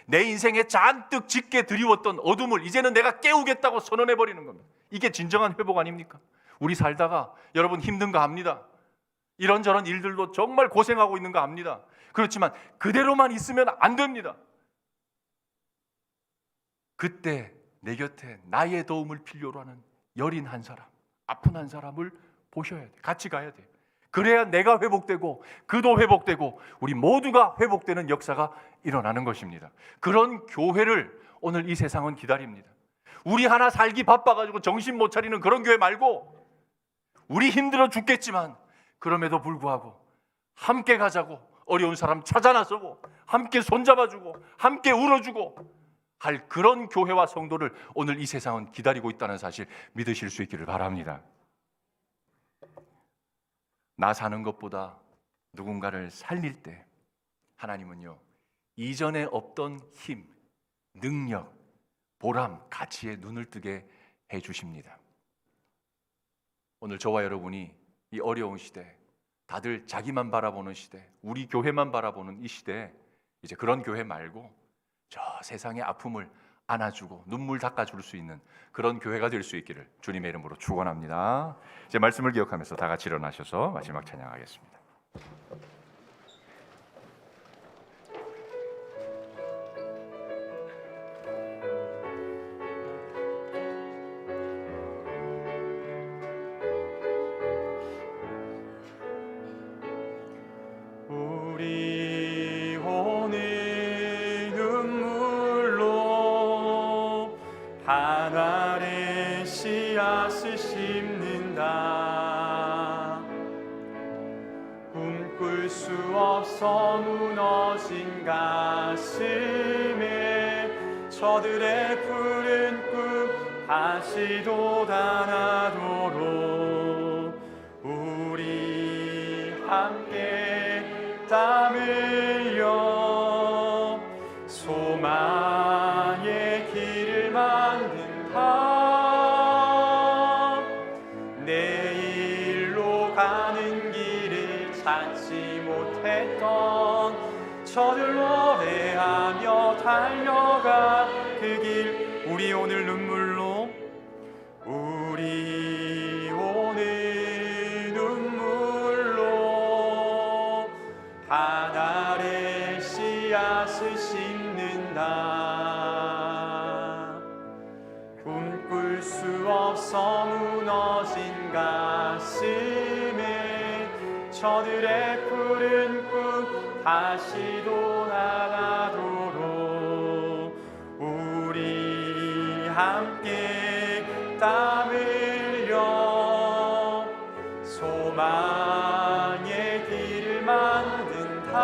내 인생에 잔뜩 짙게 드리웠던 어둠을 이제는 내가 깨우겠다고 선언해 버리는 겁니다. 이게 진정한 회복 아닙니까? 우리 살다가 여러분 힘든 거 압니다. 이런저런 일들도 정말 고생하고 있는 거 압니다. 그렇지만 그대로만 있으면 안 됩니다. 그때 내 곁에 나의 도움을 필요로 하는 여린 한 사람, 아픈 한 사람을 보셔야 돼. 같이 가야 돼. 그래야 내가 회복되고 그도 회복되고 우리 모두가 회복되는 역사가 일어나는 것입니다. 그런 교회를 오늘 이 세상은 기다립니다. 우리 하나 살기 바빠가지고 정신 못 차리는 그런 교회 말고, 우리 힘들어 죽겠지만 그럼에도 불구하고 함께 가자고, 어려운 사람 찾아 나서고 함께 손잡아주고 함께 울어주고 할 그런 교회와 성도를 오늘 이 세상은 기다리고 있다는 사실 믿으실 수 있기를 바랍니다. 나 사는 것보다 누군가를 살릴 때 하나님은요, 이전에 없던 힘, 능력, 보람, 가치에 눈을 뜨게 해주십니다. 오늘 저와 여러분이 이 어려운 시대, 다들 자기만 바라보는 시대, 우리 교회만 바라보는 이 시대에 이제 그런 교회 말고 저 세상의 아픔을 안아주고 눈물 닦아줄 수 있는 그런 교회가 될 수 있기를 주님의 이름으로 축원합니다. 이제 말씀을 기억하면서 다 같이 일어나셔서 마지막 찬양하겠습니다. 우리 오늘 눈물로 하나의 씨앗을 심는다. 꿈꿀 수 없어 무너진 가슴에 저들의 푸른 꿈 다시 돋아나도록 우리 함께 땀 흘려 소망의 길을 만든다. 내일로 가는 길을 찾지 못했던 저들 노래하며 달려가 그 길. 우리 오늘 눈물로 우리 오늘 눈물로 하나의 씨앗을 심는다. 꿈꿀 수 없어 무너진 가슴에 저들의 푸른 꿈 다시 돋아나도록 우리 함께 땀 흘려 소망의 길을 만든다.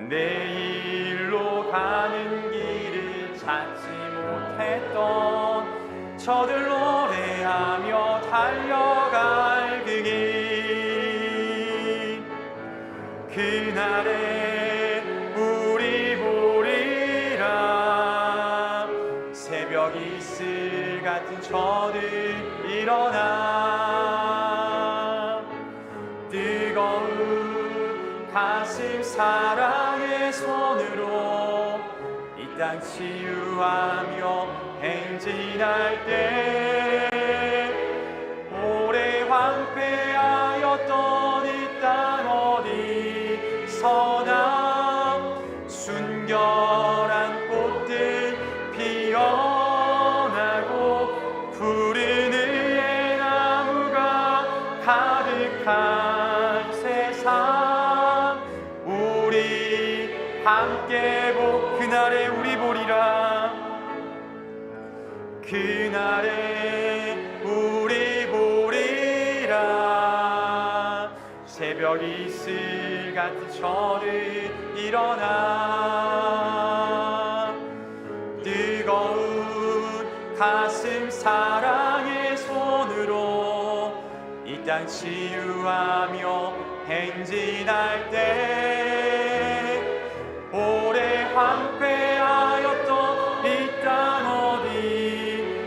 내일로 가는 길을 찾지 못했던 저들 노래하며 달려갈 그 길. 그날에 우리 보리라. 새벽 이슬 같은 저들 일어나 뜨거운 가슴 사랑의 손으로 이 땅 치유하며 행진할 때 오래 황폐하였던 이 땅 어디서나 순결한 꽃들 피어나고 푸른 의의 나무가 가득한 세상 우리 함께 그날에 우리 보리라. 그날에 우리 보리라. 새벽 이슬 같은 저들 일어나 뜨거운 가슴 사랑의 손으로 이 땅 치유하며 행진할 때 오래 황폐하였던 이 땅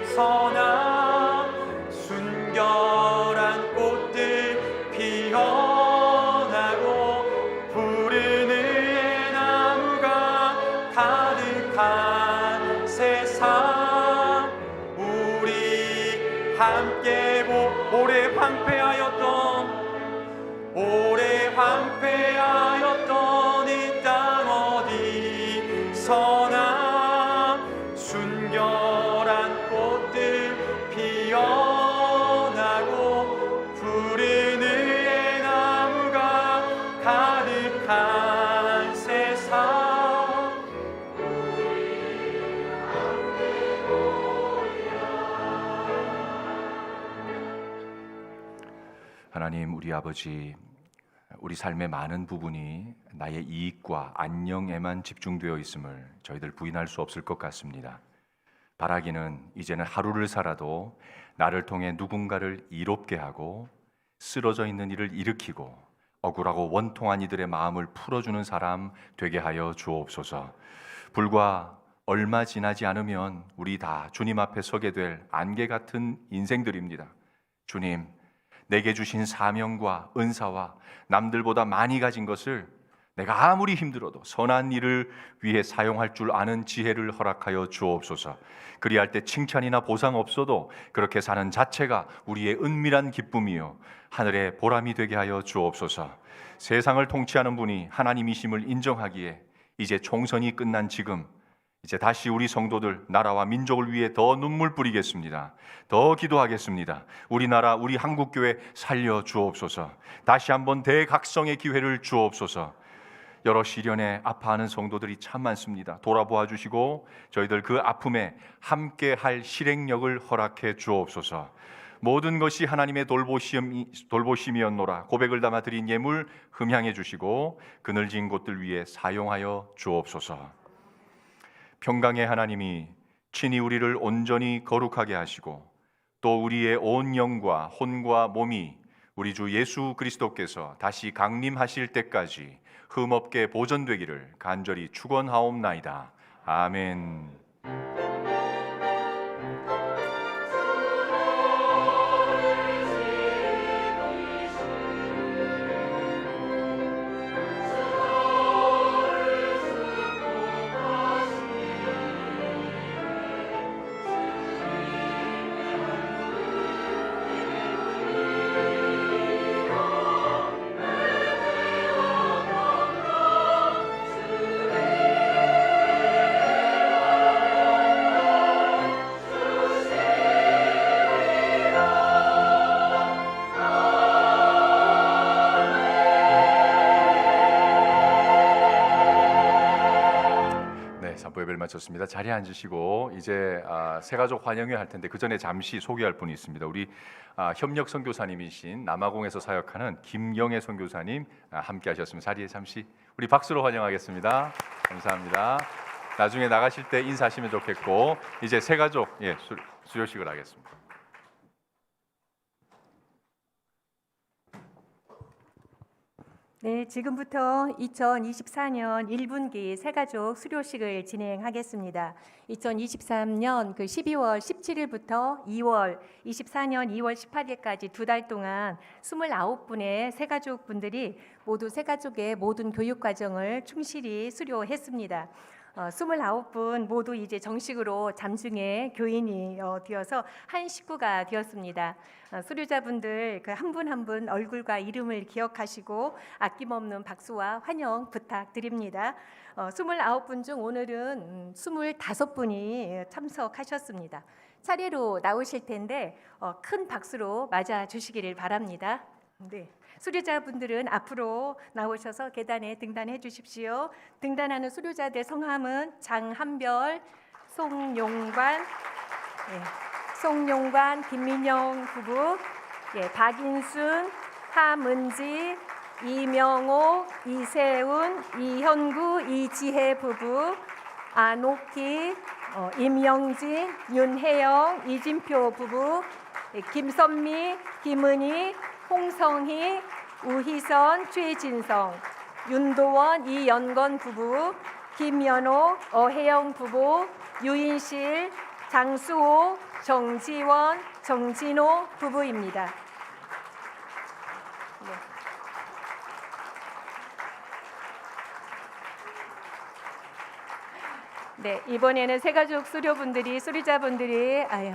어디서나 순결한 꽃들 피어나고 푸른 의의 나무가 함께 오래 황폐하였던 이 땅 어디서나 순결한 꽃들 피어나고 푸른 의의 나무가 가득한 세상. 하나님, 우리 아버지, 우리 삶의 많은 부분이 나의 이익과 안녕에만 집중되어 있음을 저희들 부인할 수 없을 것 같습니다. 바라기는 이제는 하루를 살아도 나를 통해 누군가를 이롭게 하고 쓰러져 있는 이를 일으키고 억울하고 원통한 이들의 마음을 풀어주는 사람 되게 하여 주옵소서. 불과 얼마 지나지 않으면 우리 다 주님 앞에 서게 될 안개 같은 인생들입니다. 주님, 내게 주신 사명과 은사와 남들보다 많이 가진 것을 내가 아무리 힘들어도 선한 일을 위해 사용할 줄 아는 지혜를 허락하여 주옵소서. 그리할 때 칭찬이나 보상 없어도 그렇게 사는 자체가 우리의 은밀한 기쁨이요 하늘의 보람이 되게 하여 주옵소서. 세상을 통치하는 분이 하나님이심을 인정하기에 이제 총선이 끝난 지금 이제 다시 우리 성도들 나라와 민족을 위해 더 눈물 뿌리겠습니다. 더 기도하겠습니다. 우리나라 우리 한국교회 살려 주옵소서. 다시 한번 대각성의 기회를 주옵소서. 여러 시련에 아파하는 성도들이 참 많습니다. 돌아보아 주시고 저희들 그 아픔에 함께할 실행력을 허락해 주옵소서. 모든 것이 하나님의 돌보심이었노라 고백을 담아 드린 예물 흠향해 주시고 그늘진 곳들 위에 사용하여 주옵소서. 평강의 하나님이 친히 우리를 온전히 거룩하게 하시고 또 우리의 온 영과 혼과 몸이 우리 주 예수 그리스도께서 다시 강림하실 때까지 흠없게 보존되기를 간절히 축원하옵나이다. 아멘. 예배를 마쳤습니다. 자리에 앉으시고 이제 새가족 환영회 할 텐데 그 전에 잠시 소개할 분이 있습니다. 우리 협력 선교사님이신 남아공에서 사역하는 김영애 선교사님 함께 하셨으면 자리에 잠시 우리 박수로 환영하겠습니다. 감사합니다. 나중에 나가실 때 인사하시면 좋겠고 이제 새가족 수료식을 하겠습니다. 네, 지금부터 2024년 1분기 새가족 수료식을 진행하겠습니다. 2023년 12월 17일부터 2월 24년 2월 18일까지 2달 동안 29분의 새가족분들이 모두 새가족의 모든 교육 과정을 충실히 수료했습니다. 29분 모두 이제 정식으로 잠중의 교인이 되어서 한 식구가 되었습니다. 수료자분들 한 분 한 분 얼굴과 이름을 기억하시고 아낌없는 박수와 환영 부탁드립니다. 29분 중 오늘은 25분이 참석하셨습니다. 차례로 나오실 텐데 큰 박수로 맞아 주시기를 바랍니다. 네. 수료자분들은 앞으로 나오셔서 계단에 등단해 주십시오. 등단하는 수료자들 성함은 장한별, 송용관, 송용관, 김민영 부부, 박인순, 하문지, 이명호, 이세훈, 이현구, 이지혜 부부, 안옥희, 임영진, 윤혜영, 이진표 부부, 김선미, 김은희, 홍성희, 우희선, 최진성, 윤도원, 이연건 부부, 김연옥, 어혜영 부부, 유인실, 장수호, 정지원, 정진호 부부입니다. 네, 이번에는 새가족 수료자분들이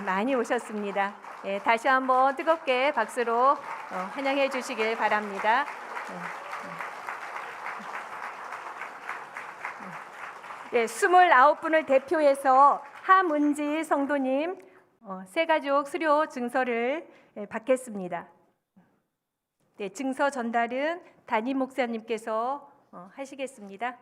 많이 오셨습니다. 예, 다시 한번 뜨겁게 박수로 환영해 주시길 바랍니다. 예, 29분을 대표해서 하문지 성도님 새가족 수료 증서를 받겠습니다. 네, 증서 전달은 담임 목사님께서 하시겠습니다.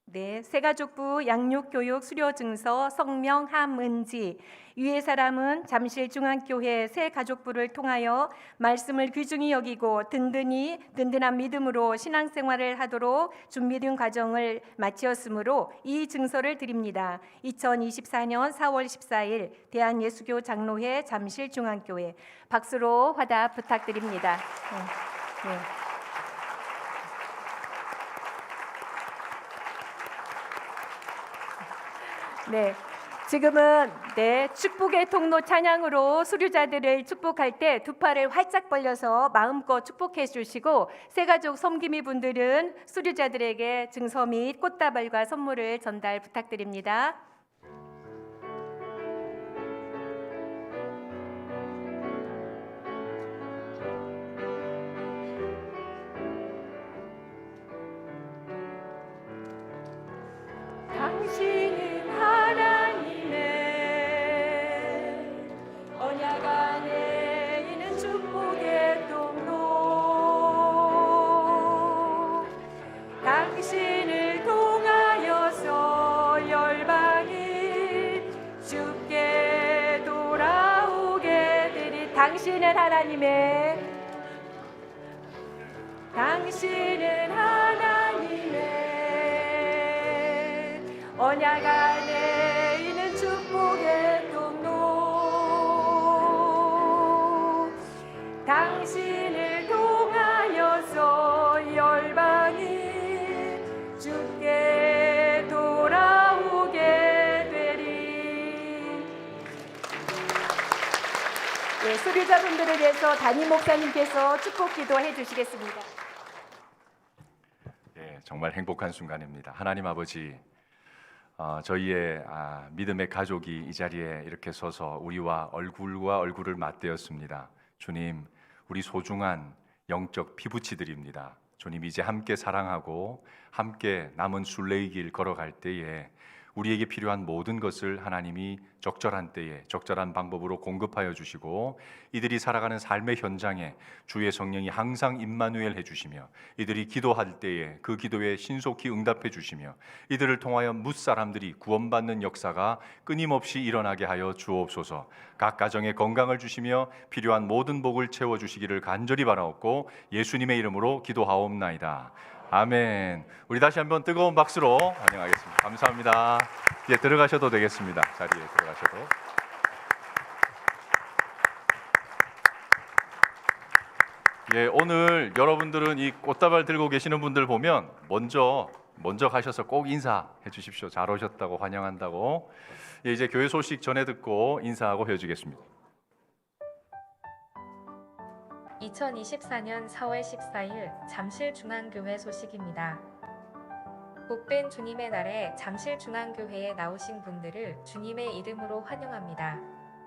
네, 새가족부 양육교육 수료증서 성명 함은지 위의 사람은 잠실중앙교회 새가족부를 통하여 말씀을 귀중히 여기고 든든한 믿음으로 신앙생활을 하도록 준비된 과정을 마치었으므로 이 증서를 드립니다. 2024년 4월 14일 대한예수교 장로회 잠실중앙교회 박수로 화답 부탁드립니다. 네. 네, 지금은 축복의 통로 찬양으로 수료자들을 축복할 때 두 팔을 활짝 벌려서 마음껏 축복해 주시고 새가족 섬김이 분들은 수료자들에게 증서 및 꽃다발과 선물을 전달 부탁드립니다. 당신은 하나님의 언약 안에 있는 축복의 통로 당신을 통하여서 열방이 주께 돌아오게 되리 당신은 하나님의 언약 안에 있는 축복의 통로 당신을 통하여서 열방이 주께 돌아오게 되리. 네, 수료자분들을 위해서 담임 목사님께서 축복 기도해 주시겠습니다. 예, 정말 행복한 순간입니다. 하나님 아버지, 저희의 믿음의 가족이 이 자리에 이렇게 서서 우리와 얼굴과 얼굴을 맞대었습니다. 주님, 우리 소중한 영적 피부치들입니다. 주님, 이제 함께 사랑하고 함께 남은 순례의 길 걸어갈 때에 우리에게 필요한 모든 것을 하나님이 적절한 때에 적절한 방법으로 공급하여 주시고 이들이 살아가는 삶의 현장에 주의 성령이 항상 임마누엘 해주시며 이들이 기도할 때에 그 기도에 신속히 응답해 주시며 이들을 통하여 뭇사람들이 구원받는 역사가 끊임없이 일어나게 하여 주옵소서. 각 가정에 건강을 주시며 필요한 모든 복을 채워주시기를 간절히 바라옵고 예수님의 이름으로 기도하옵나이다. 아멘. 우리 다시 한번 뜨거운 박수로 환영하겠습니다. 감사합니다. 이제 들어가셔도 되겠습니다. 자리에 들어가셔도. 예, 오늘 여러분들은 이 꽃다발 들고 계시는 분들 보면 먼저 가셔서 꼭 인사해 주십시오. 잘 오셨다고 환영한다고. 예, 이제 교회 소식 전해 듣고 인사하고 헤어지겠습니다. 2024년 4월 14일 잠실중앙교회 소식입니다. 복된 주님의 날에 잠실중앙교회에 나오신 분들을 주님의 이름으로 환영합니다.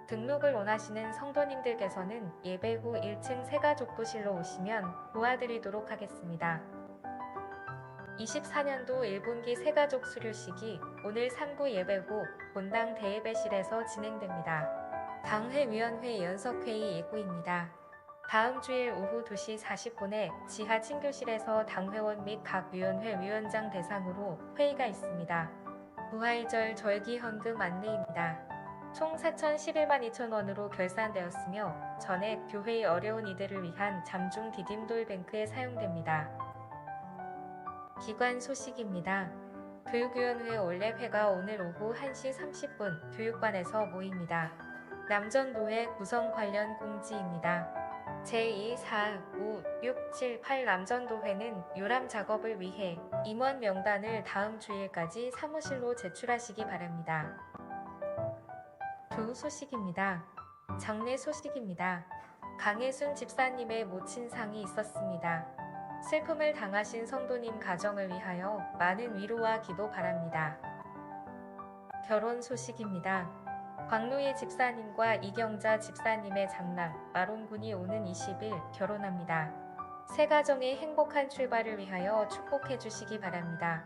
등록을 원하시는 성도님들께서는 예배 후 1층 새가족부실로 오시면 도와드리도록 하겠습니다. 24년도 1분기 새가족 수료식이 오늘 상부 예배 후 본당 대예배실에서 진행됩니다. 당회위원회 연석회의 예고입니다. 다음 주일 오후 2시 40분에 지하 친교실에서 당회원 및 각 위원회 위원장 대상으로 회의가 있습니다. 부활절 절기 헌금 안내입니다. 총 4,011만 2천 원으로 결산되었으며 전액 교회의 어려운 이들을 위한 잠중 디딤돌뱅크에 사용됩니다. 기관 소식입니다. 교육위원회 원래회가 오늘 오후 1시 30분 교육관에서 모입니다. 남전도회 구성 관련 공지입니다. 제2, 4, 5, 6, 7, 8 남전도회는 요람 작업을 위해 임원 명단을 다음 주일까지 사무실로 제출하시기 바랍니다. 교우 소식입니다. 장례 소식입니다. 강혜순 집사님의 모친상이 있었습니다. 슬픔을 당하신 성도님 가정을 위하여 많은 위로와 기도 바랍니다. 결혼 소식입니다. 광로의 집사님과 이경자 집사님의 장남 마론군이 오는 20일 결혼합니다. 새 가정의 행복한 출발을 위하여 축복해 주시기 바랍니다.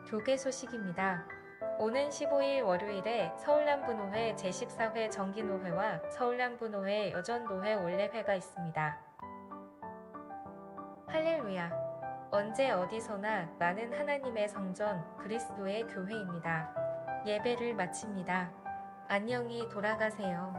교계 소식입니다. 오는 15일 월요일에 서울남부노회 제14회 정기노회와 서울남부노회 여전노회 원래회가 있습니다. 할렐루야! 언제 어디서나 나는 하나님의 성전 그리스도의 교회입니다. 예배를 마칩니다. 안녕히 돌아가세요.